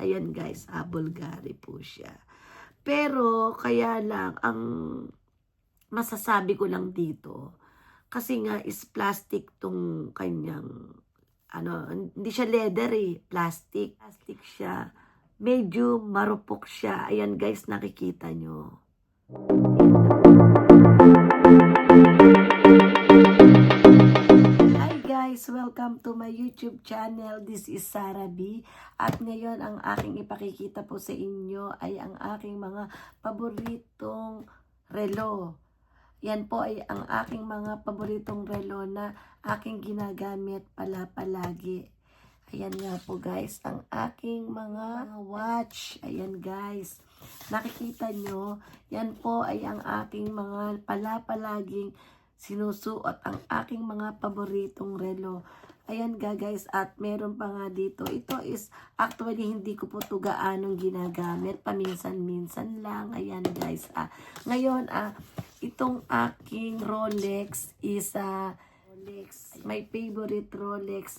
Ayan guys, Bulgari po siya. Pero kaya lang, ang masasabi ko lang dito, kasi nga is plastic tong kanyang, hindi siya leather plastic. Plastic siya. Medyo marupok siya. Ayan guys, nakikita nyo. Hi guys, welcome to my YouTube channel. This is Sarah B. At ngayon ang aking ipakikita po sa inyo ay ang aking mga paboritong relo. Yan po ay ang aking mga paboritong relo na aking ginagamit palagi. Ayan nga po guys, ang aking mga watch. Ayan guys, nakikita nyo, yan po ay ang aking mga palaging sinusuot, ang aking mga paboritong relo. Ayan guys, at meron pa nga dito. Ito is actually hindi ko po ito gaanong ginagamit. Paminsan-minsan lang. Ayan guys. Ngayon, itong aking Rolex is Rolex. My favorite Rolex.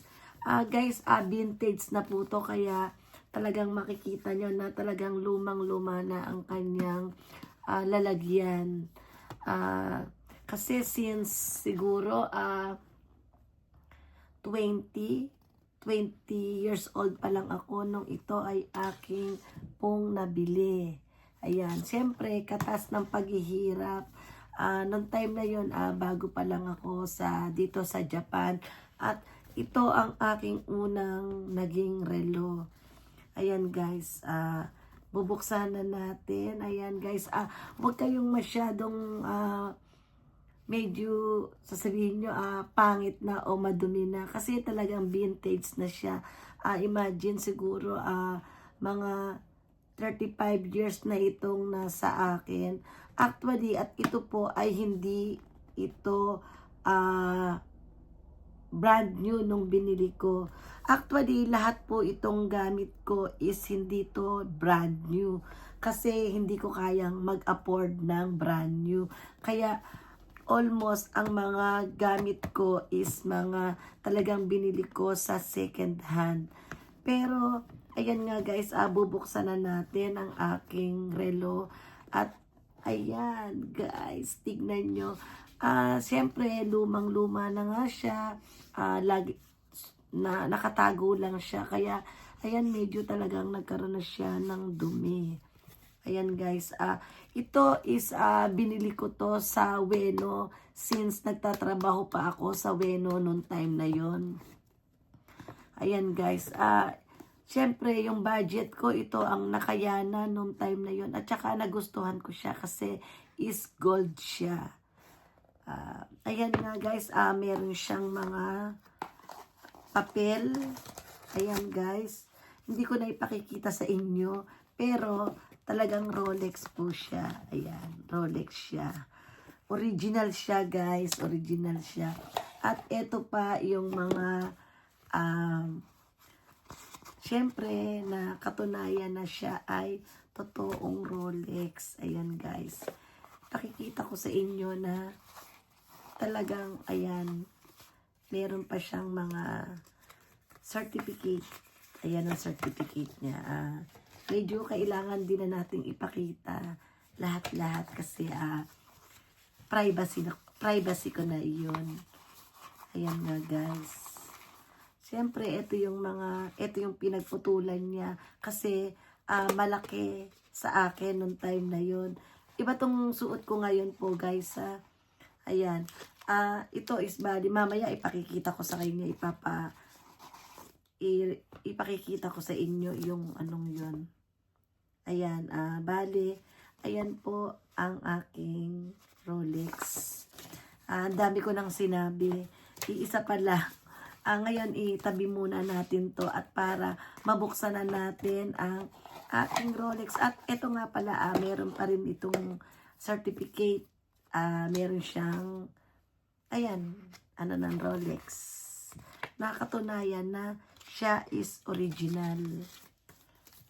Guys, vintage na po to. Kaya talagang makikita nyo na talagang lumang-luma na ang kanyang lalagyan. Kasi since siguro 20 years old pa lang ako nung ito ay aking pong nabili. Ayan, siyempre katas ng paghihirap. Noong time na yun, bago pa lang ako dito sa Japan. At ito ang aking unang naging relo. Ayan guys, bubuksan na natin. Ayan guys, huwag kayong masyadong medyo sasabihin nyo pangit na o madumi na kasi talagang vintage na siya. Imagine siguro mga 35 years na itong nasa akin. Actually, at ito po ay hindi ito brand new nung binili ko. Actually, lahat po itong gamit ko is hindi to brand new kasi hindi ko kayang mag-afford ng brand new. Kaya almost ang mga gamit ko is mga talagang binili ko sa second hand. Pero, ayan nga guys, bubuksan na natin ang aking relo. At, ayan guys, tignan nyo. Siyempre, lumang-luma na nga siya. Lagi, nakatago lang siya. Kaya, ayan, medyo talagang nagkaroon na siya ng dumi. Ayan guys, ito is binili ko to sa Ueno since nagtatrabaho pa ako sa Ueno noong time na yon. Ayan guys, syempre yung budget ko, ito ang nakayanan noong time na yon. At saka nagustuhan ko siya kasi is gold siya. Ayan nga guys, meron siyang mga papel. Ayan guys, hindi ko na ipakikita sa inyo, pero talagang Rolex po siya. Ayan, Rolex siya. Original siya guys, original siya. At ito pa yung mga syempre na katunayan na siya ay totoong Rolex. Ayan guys, nakikita ko sa inyo na talagang ayan, meron pa siyang mga certificate. Ayan ang certificate niya. Medyo kailangan din na nating ipakita lahat-lahat kasi privacy ko na iyon. Ayan nga guys. Siyempre, ito yung pinagputulan niya kasi malaki sa akin nung time na yun. Iba tong suot ko ngayon po guys. Ayan. Ito is bali. Mamaya ipakikita ko sa inyo. Ipakikita ko sa inyo yung anong yun. Ayan, bali, ayan po ang aking Rolex. Ang dami ko nang sinabi. Iisa pa lang. Ngayon, itabi muna natin to at para mabuksan na natin ang aking Rolex. At ito nga pala, meron pa rin itong certificate. Meron siyang, ayan, ng Rolex. Nakatunayan na siya is original.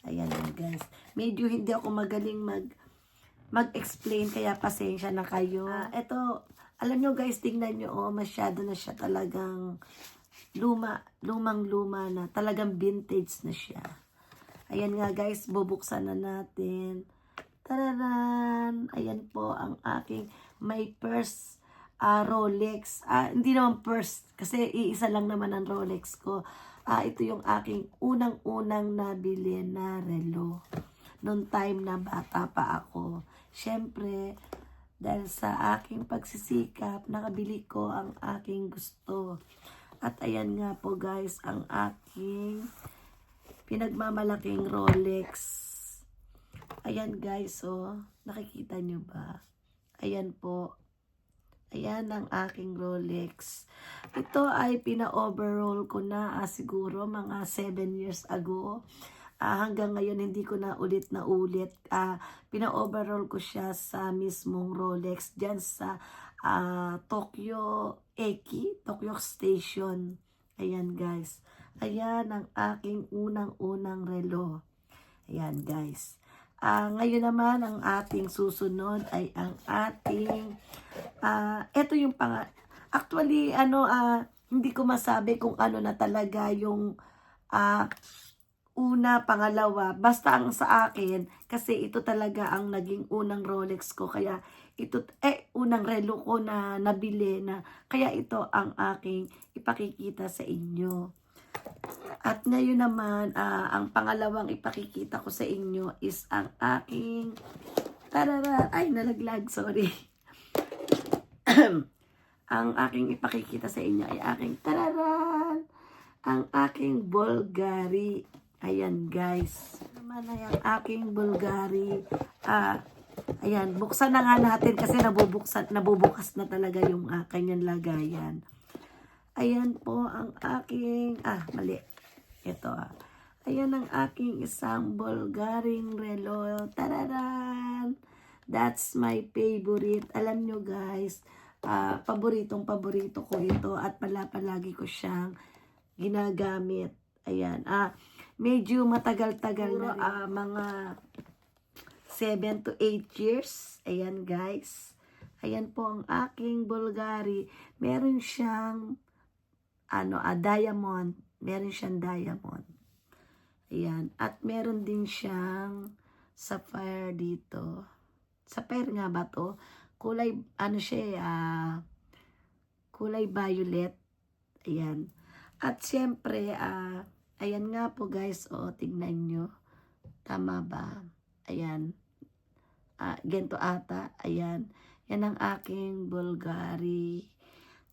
Ayan guys. Medyo hindi ako magaling mag-explain kaya pasensya na kayo. Ito, alam nyo guys, tingnan nyo, masyado na siya talagang lumang-luma na. Talagang vintage na siya. Ayan nga guys, bubuksan na natin. Tararan! Ayan po ang aking may purse, Rolex. Hindi naman purse kasi iisa lang naman ang Rolex ko. Ito yung aking unang-unang nabili na relo. Noong time na bata pa ako. Siyempre, dahil sa aking pagsisikap, nakabili ko ang aking gusto. At ayan nga po guys, ang aking pinagmamalaking Rolex. Ayan guys, nakikita nyo ba? Ayan po. Ayan ang aking Rolex. Ito ay pina-overall ko na siguro mga 7 years ago. Hanggang ngayon hindi ko na ulit. Pina-overall ko siya sa mismong Rolex dyan sa Tokyo Station. Ayan guys. Ayan ang aking unang-unang relo. Ayan guys. Ngayon naman ang ating susunod ay ang ating ito yung actually hindi ko masabi kung ano na talaga yung una, pangalawa, basta ang sa akin kasi ito talaga ang naging unang Rolex ko, kaya ito unang relo ko na nabili na, kaya ito ang aking ipakikita sa inyo. At ngayon naman, ang pangalawang ipakikita ko sa inyo is ang aking, nalaglag, sorry. Ang aking ipakikita sa inyo ay aking, ang aking Bulgari. Ayan guys. Naman ay ang aking Bulgari. Ayan, buksan na nga natin kasi nabubukas na talaga yung kanyang lagayan. Ayan po ang aking, mali. Ito Ayan ang aking isang Bulgaring relo. Tararan! That's my favorite. Alam nyo guys, paborito ko ito at palagi ko siyang ginagamit. Ayan. Medyo matagal-tagal na mga 7 to 8 years. Ayan guys. Ayan po ang aking Bulgari. Meron siyang diamond. Meron siyang diamond. Ayan. At meron din siyang sapphire dito. Sapphire nga ba to? Kulay, kulay violet. Ayan. At syempre, ayan nga po guys, tignan nyo. Tama ba? Ayan. Ganito ata. Ayan. Yan ang aking Bulgari.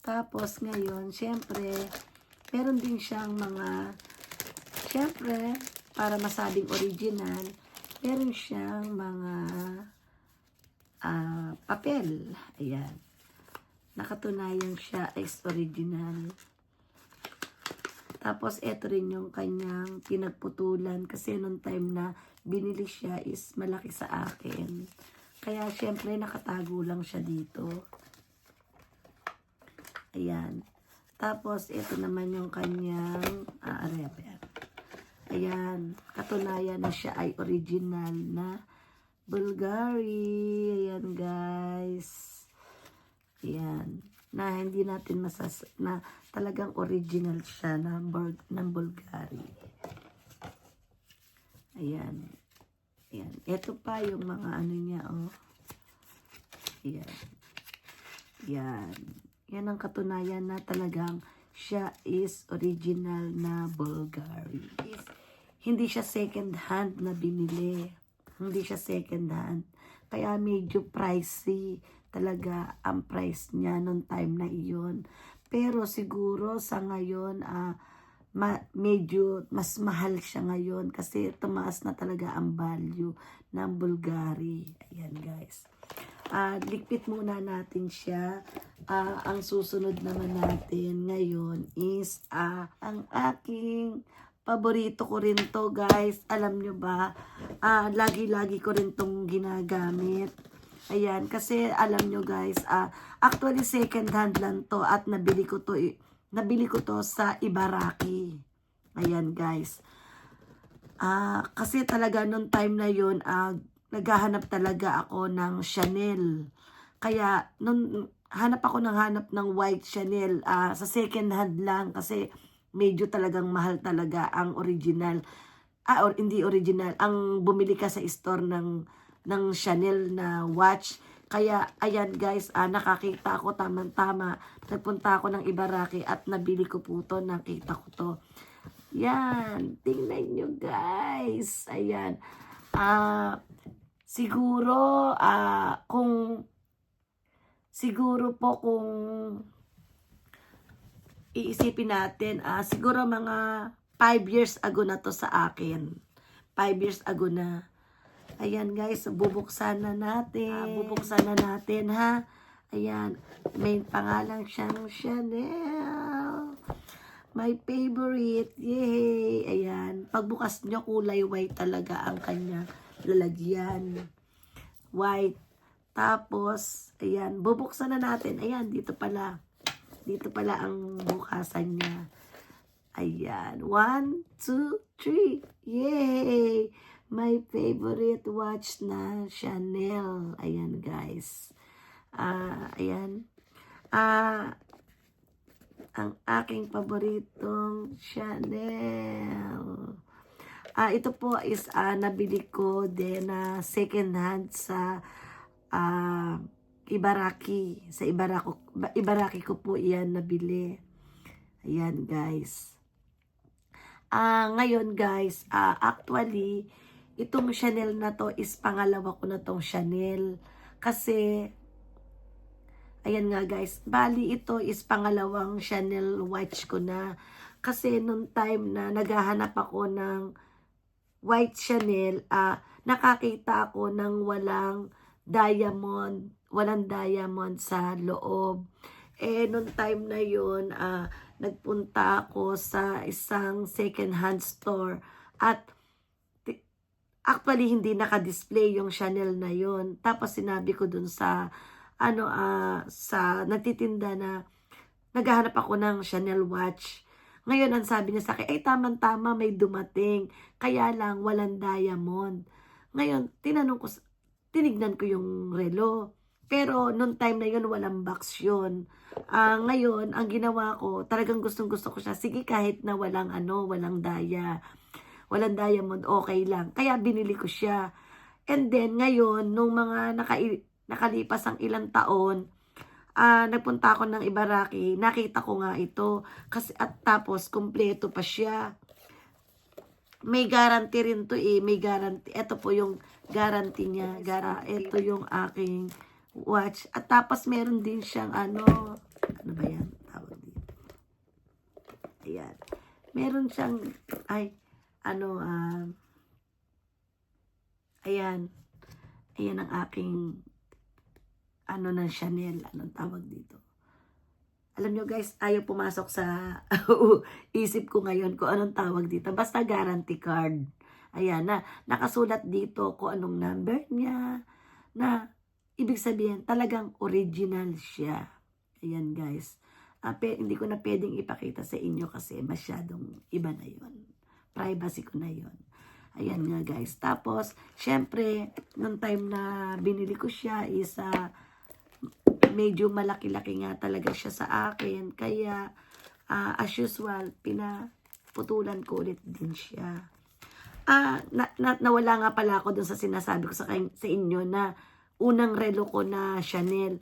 Tapos ngayon, syempre, meron din siyang mga, syempre, para masabing original, meron siyang mga papel. Ayan. Nakatunayan siya is original. Tapos, ito rin yung kanyang pinagputulan kasi nung time na binili siya is malaki sa akin. Kaya, syempre, nakatago lang siya dito. Ayan. Tapos, ito naman yung kanyang, ayan, katunayan na siya ay original na Bulgari. Ayan, guys. Ayan. Na hindi natin na talagang original siya ng Bulgari. Ayan. Ayan. Ito pa yung mga niya, Ayan. Ayan. Yan ang katunayan na talagang siya is original na Bulgari. Hindi siya second hand na binili. Hindi siya second hand. Kaya medyo pricey talaga ang price niya noong time na iyon. Pero siguro sa ngayon, medyo mas mahal siya ngayon kasi tumaas na talaga ang value ng Bulgari. Ayan guys. Likpit muna natin siya. Ang susunod naman natin ngayon is ang aking paborito ko rin to guys. Alam nyo ba, lagi-lagi ko rin tong ginagamit. Ayan, kasi alam nyo guys, actually second hand lang to at nabili ko to sa Ibaraki. Ayan guys. Kasi talaga nung time na yun, naghahanap talaga ako ng Chanel. Kaya, hanap ng white Chanel. Sa second hand lang kasi medyo talagang mahal talaga ang original. or hindi original, ang bumili ka sa store ng Chanel na watch. Kaya, ayan guys, nakakita ako tamang-tama. Nagpunta ako ng Ibaraki at nabili ko po to, nakita ko to. Yan, tingnan nyo guys. Ayan. Siguro, kung iisipin natin, siguro mga 5 years ago na to sa akin. 5 years ago na. Ayan guys, bubuksan na natin. Ha. Ayan, may pangalan siyang Chanel. My favorite. Yay! Ayan, pagbukas nyo kulay white talaga ang kanya lalagyan. White. Tapos, ayan, bubuksan na natin. Ayan, dito pala. Dito pala ang bukasan niya. Ayan. 1, 2, 3. Yay! My favorite watch na Chanel. Ayan, guys. Ayan. Ang aking paboritong Chanel. Ito po is nabili ko din na second hand sa Ibaraki. Sa Ibaraki ko po iyan nabili. Ayan, guys. Ngayon, guys, actually, itong Chanel na to is pangalawa ko na tong Chanel. Kasi, ayan nga guys, bali ito is pangalawang Chanel watch ko na. Kasi nung time na naghahanap ako ng white Chanel, nakakita ako ng walang diamond sa loob. Nung time na yun, nagpunta ako sa isang second hand store at actually, hindi naka-display yung Chanel na yun. Tapos, sinabi ko dun sa nagtitinda na naghahanap ako ng Chanel watch. Ngayon, ang sabi niya sa akin, ay, tama-tama, may dumating. Kaya lang, walang diamond. Ngayon, tinignan ko yung relo. Pero, nung time na yun, walang box yun. Ngayon, ang ginawa ko, talagang gustong-gusto ko siya. Sige, kahit na walang walang diamond, okay lang. Kaya binili ko siya. And then, ngayon, nung mga nakalipas ang ilang taon, nagpunta ako ng Ibaraki, nakita ko nga ito. Kasi, at tapos, kumpleto pa siya. May guarantee rin to may guarantee. Ito po yung guarantee niya. Ito yung aking watch. At tapos, meron din siyang ano ba yan? Tawag dito. Ayan. Meron siyang, ayan ang aking ng Chanel, anong tawag dito. Alam nyo guys, ayaw pumasok sa isip ko ngayon kung anong tawag dito. Basta guarantee card. Ayan, nakasulat dito kung anong number niya, na ibig sabihin talagang original siya. Ayan guys. Hindi ko na pwedeng ipakita sa inyo kasi masyadong iba na yun. Privacy ko na yun. Ayan nga guys. Tapos, syempre, nung time na binili ko siya is medyo malaki-laki nga talaga siya sa akin. Kaya, as usual, pinaputulan ko ulit din siya. Nawala nga pala ako dun sa sinasabi ko sa inyo na unang relo ko na Chanel.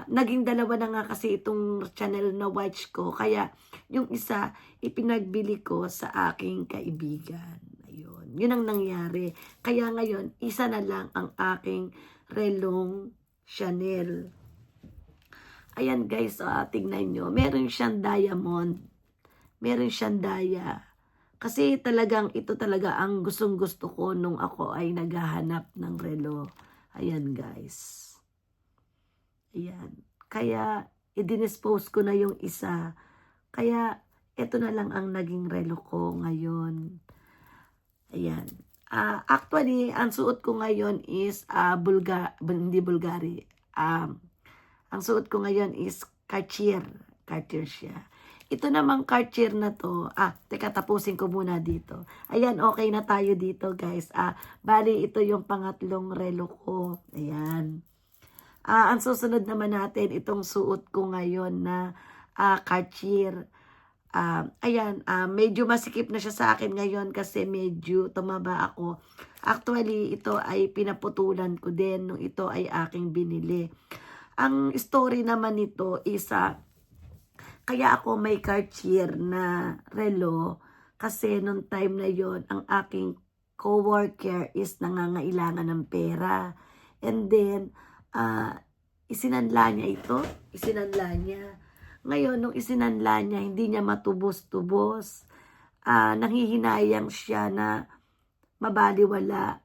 Naging dalawa na nga kasi itong Chanel na watch ko. Kaya, yung isa, ipinagbili ko sa aking kaibigan. Ayun. Yun ang nangyari. Kaya ngayon, isa na lang ang aking relong Chanel. Ayan guys, tignan nyo. Meron siyang diamond. Meron siyang daya. Kasi ito talaga ang gustong-gusto ko nung ako ay naghahanap ng relo. Ayan guys. Ayan. Kaya, i-dispose ko na yung isa. Kaya, ito na lang ang naging relo ko ngayon. Ayan. Actually, ang suot ko ngayon is hindi Bulgari. Ang suot ko ngayon is Cartier. Cartier siya. Ito namang Cartier na to. Teka, tapusin ko muna dito. Ayan, okay na tayo dito, guys. Bali, ito yung pangatlong relo ko. Ayan. Ang susunod naman natin, itong suot ko ngayon na Cartier. Ayan, medyo masikip na siya sa akin ngayon kasi medyo tumaba ako. Actually, ito ay pinaputulan ko din nung ito ay aking binili. Ang story naman nito is, kaya ako may Cartier na relo kasi nung time na yon ang aking coworker is nangangailangan ng pera. And then, isinanla niya ito. Isinanla niya. Ngayon, nung isinanla niya, hindi niya matubos-tubos. Nanghihinayang siya na mabaliwala.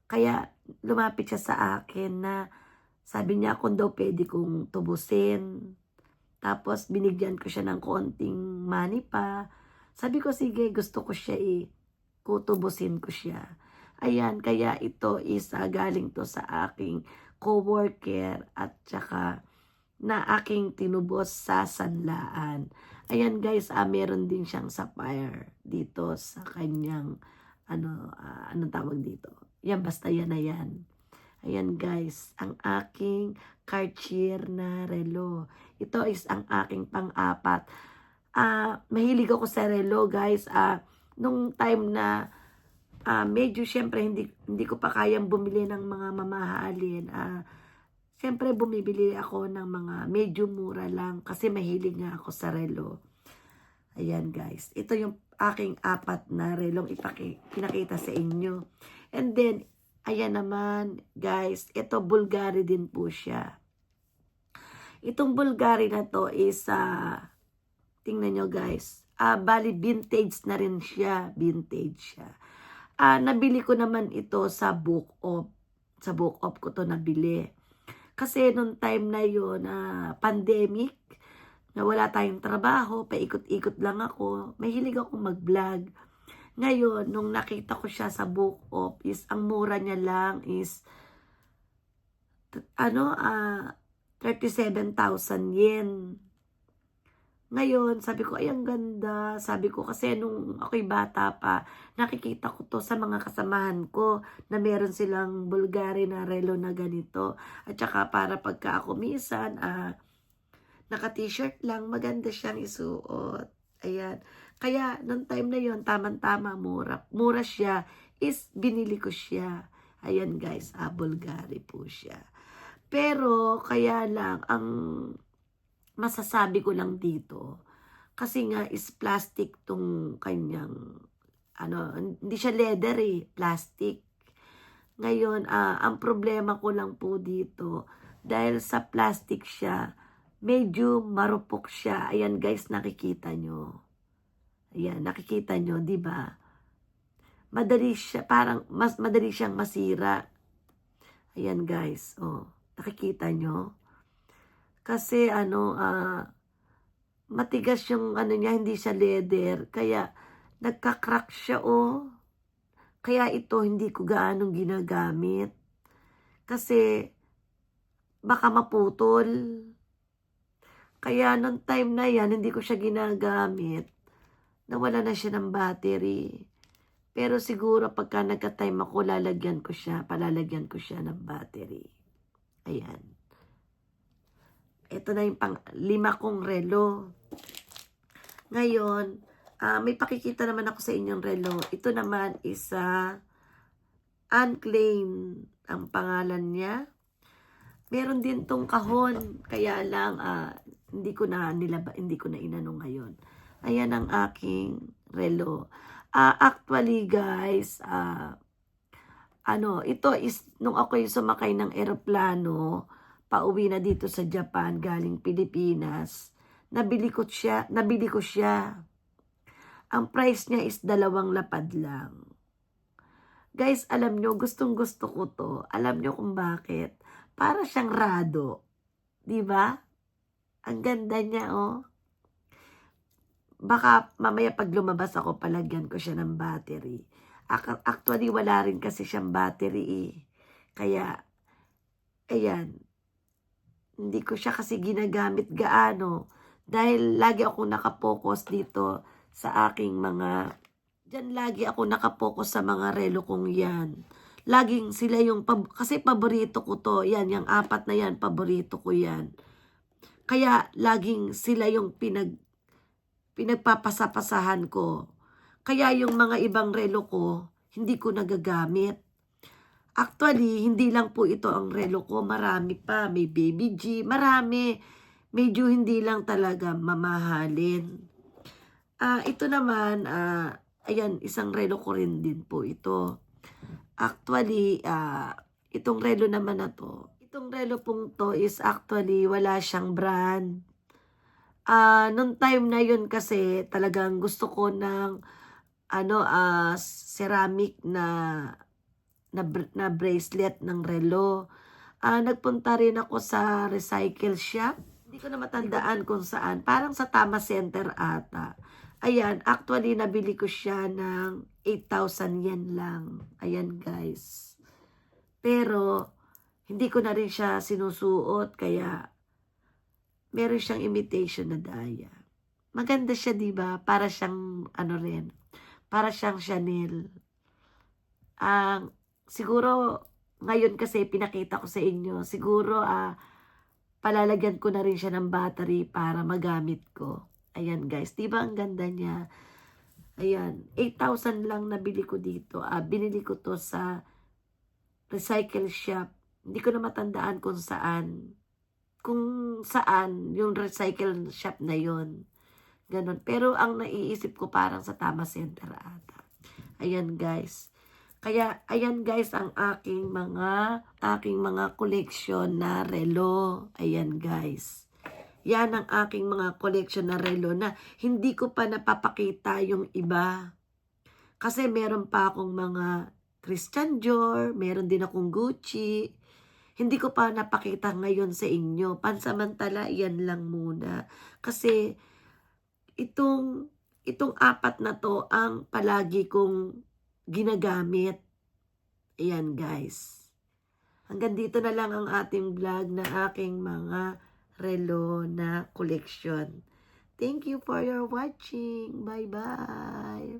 Kaya lumapit siya sa akin na sabi niya kung daw pwede kong tubusin. Tapos binigyan ko siya ng konting money pa. Sabi ko, sige, gusto ko siya kutubusin ko siya. Ayan, kaya ito is galing to sa aking coworker at saka na aking tinubos sa sanlaan. Ayan guys, meron din siyang sapphire dito sa kanyang, anong tawag dito? Yan, basta yan na yan. Ayan guys, ang aking Cartier na relo. Ito is ang aking pang-apat. Mahilig ako sa relo guys. Nung time na medyo syempre hindi ko pa kayang bumili ng mga mamahalin. Syempre bumibili ako ng mga medyo mura lang kasi mahilig nga ako sa relo. Ayan guys, ito yung aking apat na relong pinakita sa inyo. And then, ayan naman guys, ito Bulgari din po siya. Itong Bulgari na to is, tingnan nyo guys, bali vintage na rin siya, vintage siya. Nabili ko naman ito sa Book Off. Sa Book Off ko to nabili. Kasi nung time na yun, pandemic, na wala tayong trabaho, paikot-ikot lang ako, mahilig ako mag-vlog. Ngayon, nung nakita ko siya sa Book Off, is ang mura niya lang is 37,000 yen. Ngayon, sabi ko, ay ang ganda. Sabi ko, kasi nung ako'y bata pa, nakikita ko to sa mga kasamahan ko na meron silang Bulgari na relo na ganito. At saka para pagka ako minsan, naka-t-shirt lang, maganda siyang isuot. Ayan. Kaya, nung time na yon tamang-tama, mura siya, is binili ko siya. Ayan guys, Bulgari po siya. Pero, kaya lang, ang masasabi ko lang dito, kasi nga is plastic tong kanyang, hindi siya leather plastic. Ngayon, ang problema ko lang po dito, dahil sa plastic siya, medyo marupok siya. Ayan guys, nakikita nyo. Ayan, nakikita nyo, di ba? Madali siya, parang mas madali siyang masira. Ayan guys, nakikita nyo? Kasi matigas yung niya, hindi siya leather. Kaya nagka-crack siya Kaya ito hindi ko gaano ginagamit. Kasi baka maputol. Kaya nung time na yan, hindi ko siya ginagamit. Nawala na siya ng battery. Pero siguro pagka nagka-time ako, palalagyan ko siya ng battery. Ayan. Ito na yung pang-5 kong relo. Ngayon, may pakikita naman ako sa inyong relo. Ito naman is unclaimed ang pangalan niya. Meron din tong kahon. Kaya lang, hindi ko na inano ngayon. Ayan ang aking relo. Actually guys, ito is nung ako'y sumakay ng eroplano, pauwi na dito sa Japan, galing Pilipinas, nabili ko siya. Ang price niya is 2 lapad lang. Guys, alam nyo, gustong gusto ko to. Alam nyo kung bakit? Para siyang rado. Diba? Ang ganda niya, Baka mamaya pag lumabas ako, palagyan ko siya ng battery. Actually, wala rin kasi siyang battery Kaya, ayan. Hindi ko siya kasi ginagamit gaano. Dahil lagi ako nakapokus dito sa aking lagi ako nakapokus sa mga relo kong yan. Laging sila kasi paborito ko to. Yan, yung 4 na yan, paborito ko yan. Kaya laging sila yung pinagpapasapasahan ko. Kaya yung mga ibang relo ko, hindi ko nagagamit. Actually, hindi lang po ito ang relo ko. Marami pa. May Baby G. Marami. Medyo hindi lang talaga mamahalin. Ito naman, ayan, isang relo ko rin din po ito. Actually, itong relo naman na to, itong relo pong to is actually wala siyang brand. Nung time na yun kasi talagang gusto ko ng ceramic na bracelet ng relo. Nagpunta rin ako sa recycle shop. Hindi ko na matandaan kung saan. Parang sa Tama Center ata. Ayan, actually nabili ko siya ng 8,000 yen lang. Ayan guys. Pero hindi ko na rin siya sinusuot kaya meron siyang imitation na daya. Maganda siya, 'di ba? Para siyang para siyang Chanel. Siguro ngayon kasi pinakita ko sa inyo, siguro palalagyan ko na rin siya ng battery para magamit ko. Ayan guys, 'di ba ang ganda niya? Ayan, 8,000 lang nabili ko dito. Binili ko to sa recycle shop. Hindi ko na matandaan kung saan. Kung saan yung recycle shop na yon. Ganon. Pero ang naiisip ko parang sa Tama Center ata. Ayan guys. Kaya ayan guys ang aking mga collection na relo. Ayan guys. Yan ang aking mga collection na relo na hindi ko pa napapakita yung iba. Kasi meron pa akong mga Christian Dior, meron din akong Gucci. Hindi ko pa napakita ngayon sa inyo. Pansamantala, yan lang muna. Kasi itong apat na to ang palagi kong ginagamit. Ayan guys. Hanggang dito na lang ang ating vlog na aking mga relo na collection. Thank you for your watching. Bye-bye.